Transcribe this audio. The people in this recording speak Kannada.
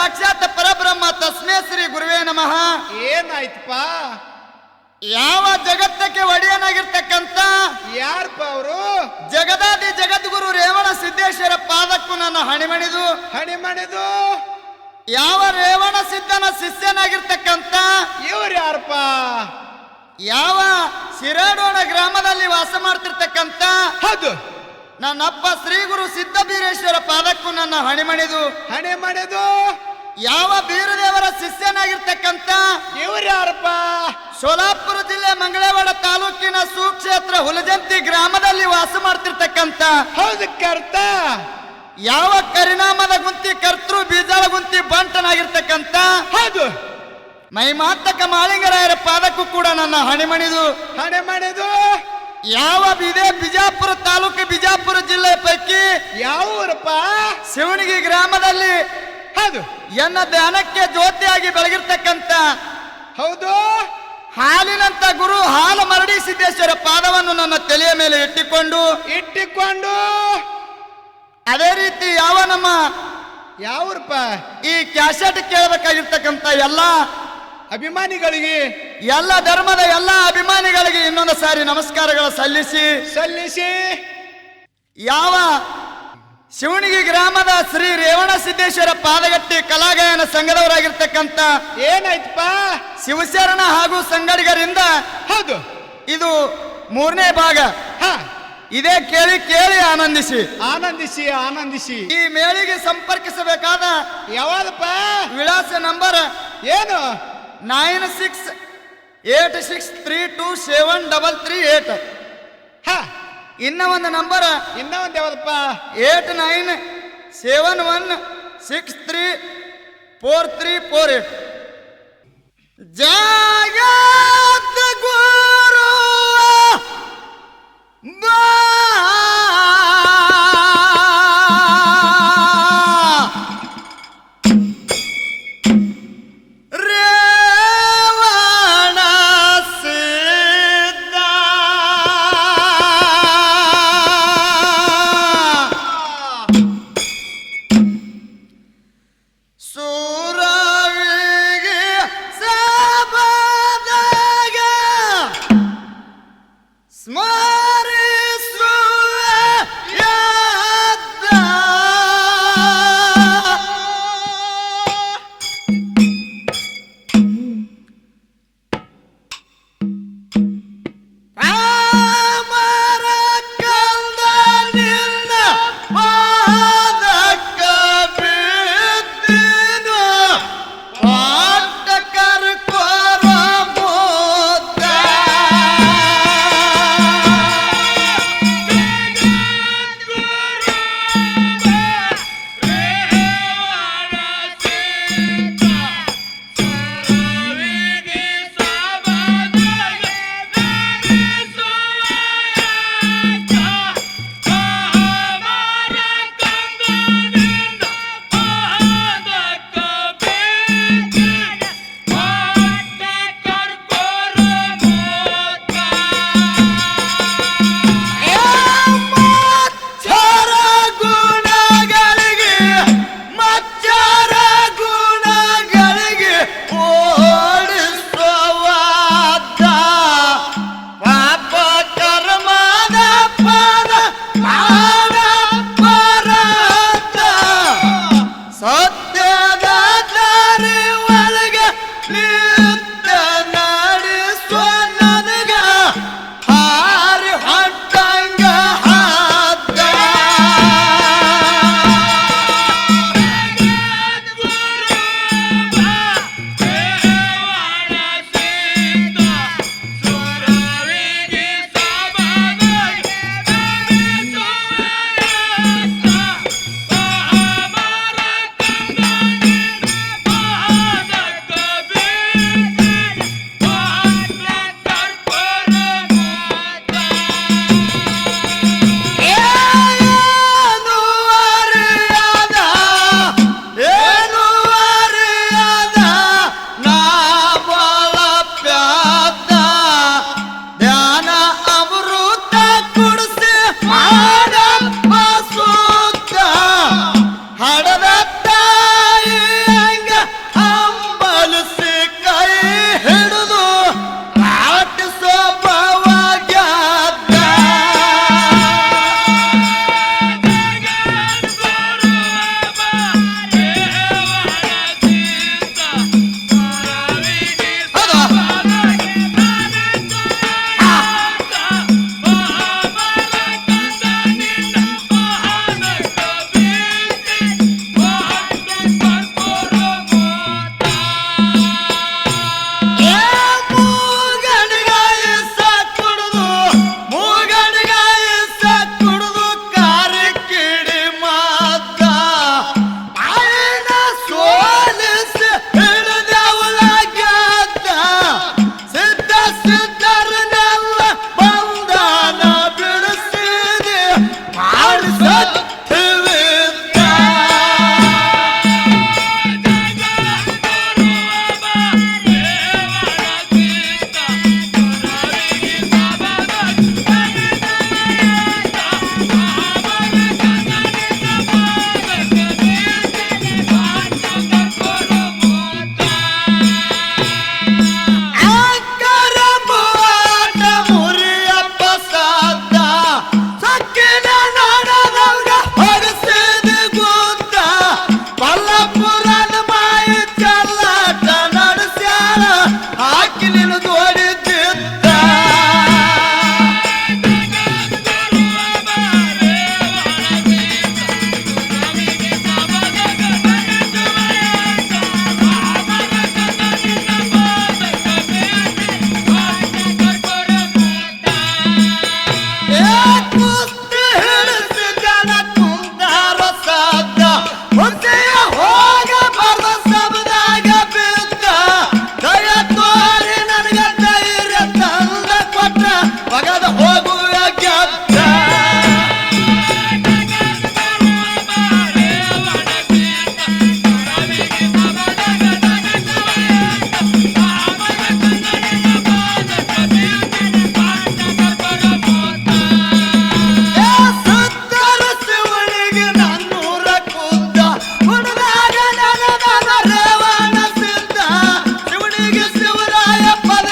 ಸಾಕ್ಷಾತ್ ಪರಬ್ರಹ್ಮ ತಸ್ಮೇ ಶ್ರೀ ಗುರುವೇ ನಮಃ. ಏನಾಯ್ತಪ್ಪ? ಯಾವ ಜಗತ್ತಕ್ಕೆ ಒಡೆಯನಾಗಿರ್ತಕ್ಕಂಥ ಯಾರಪ್ಪ ಅವರು? ಜಗದಾದಿ ಜಗದ್ಗುರು ರೇವಣ ಸಿದ್ದೇಶ್ವರ ಪಾದಕ್ಕೂ ನನ್ನ ಹಣಿಮಣಿದು ಯಾವ ರೇವಣ ಸಿದ್ಧನ ಶಿಷ್ಯನಾಗಿರ್ತಕ್ಕಂಥ ಇವ್ರು ಯಾರಪ್ಪ? ಯಾವ ಶಿರಾಡೋಣ ಗ್ರಾಮದಲ್ಲಿ ವಾಸ ಮಾಡ್ತಿರ್ತಕ್ಕಂಥ ಹೌದು, ನನ್ನಪ್ಪ ಶ್ರೀ ಗುರು ಸಿದ್ದಬೀರೇಶ್ವರ ಪಾದಕ್ಕೂ ನನ್ನ ಹಣಿಮಣಿದು ಯಾವ ಬೀರದೇವರ ಶಿಷ್ಯನಾಗಿರ್ತಕ್ಕಂಥ ಇವ್ರು ಯಾರಪ್ಪ? ಸೋಲಾಪುರ ಜಿಲ್ಲೆ ಮಂಗಳವಾಡ ತಾಲೂಕಿನ ಸುಕ್ಷೇತ್ರ ಹುಲಜಂತಿ ಗ್ರಾಮದಲ್ಲಿ ವಾಸ ಮಾಡ್ತಿರ್ತಕ್ಕಂಥ ಹೌದು ಕರ್ತ ಯಾವ ಕರಿನಾಮದ ಗುಂತಿ ಕರ್ತೃ ಬೀಜಾಳ ಗುಂತಿ ಬಂಟನಾಗಿರ್ತಕ್ಕಂಥ ಹೌದು ಮೈಮಾತಕ ಮಾಳಿಂಗರಾಯರ ಪಾದಕ್ಕೂ ಕೂಡ ನನ್ನ ಹಣಿಮಣಿದು ಯಾವ ಬಿಜಾಪುರ ತಾಲೂಕು ಬಿಜಾಪುರ ಜಿಲ್ಲೆ ಪೈಕಿ ಯಾವ ಊರಪ್ಪ? ಶಿವಣಗಿ ಗ್ರಾಮದಲ್ಲಿ ಹೌದು ಎನ್ನ ಧ್ಯಾನಕ್ಕೆ ಜ್ಯೋತಿಯಾಗಿ ಬೆಳಗಿರ್ತಕ್ಕಂಥ ಹೌದು ಹಾಲಿನಂತ ಗುರು ಹಾಲು ಮರಡಿ ಸಿದ್ದೇಶ್ವರ ಪಾದವನ್ನು ನನ್ನ ತಲೆಯ ಮೇಲೆ ಇಟ್ಟಿಕೊಂಡು ಅದೇ ರೀತಿ ಯಾವ ನಮ್ಮ ಯಾವೂರಪ್ಪ? ಈ ಕ್ಯಾಸೆಟ್ ಕೇಳಬೇಕಾಗಿರ್ತಕ್ಕಂಥ ಎಲ್ಲ ಅಭಿಮಾನಿಗಳಿಗೆ, ಎಲ್ಲ ಧರ್ಮದ ಎಲ್ಲ ಅಭಿಮಾನಿಗಳಿಗೆ ಇನ್ನೊಂದು ಸಾರಿ ನಮಸ್ಕಾರಗಳು ಸಲ್ಲಿಸಿ ಯಾವ ಶಿವಣಗಿ ಗ್ರಾಮದ ಶ್ರೀ ರೇವಣ ಸಿದ್ದೇಶ್ವರ ಪಾದಗಟ್ಟಿ ಕಲಾಗಾಯನ ಸಂಘದವರಾಗಿರ್ತಕ್ಕಂಥ ಏನಾಯ್ತಪ್ಪ? ಶಿವಶರಣ ಹಾಗೂ ಸಂಗಡಿಗರಿಂದ ಹೌದು ಇದು 3ನೇ ಭಾಗ. ಇದೇ ಕೇಳಿ ಆನಂದಿಸಿ ಈ ಮೇಳಿಗೆ ಸಂಪರ್ಕಿಸಬೇಕಾದ ಯಾವದಪ್ಪ ವಿಳಾಸ ನಂಬರ್ ಏನು? 9686327338. ಇನ್ನ ಒಂದು ನಂಬರ್ ಯಾವದಪ್ಪ? 8971634348. ಜಗತ್ ಗುರು ಸೂರವಿಗೆ ಸಭಾ ಶಿವರಾಯ ಪದ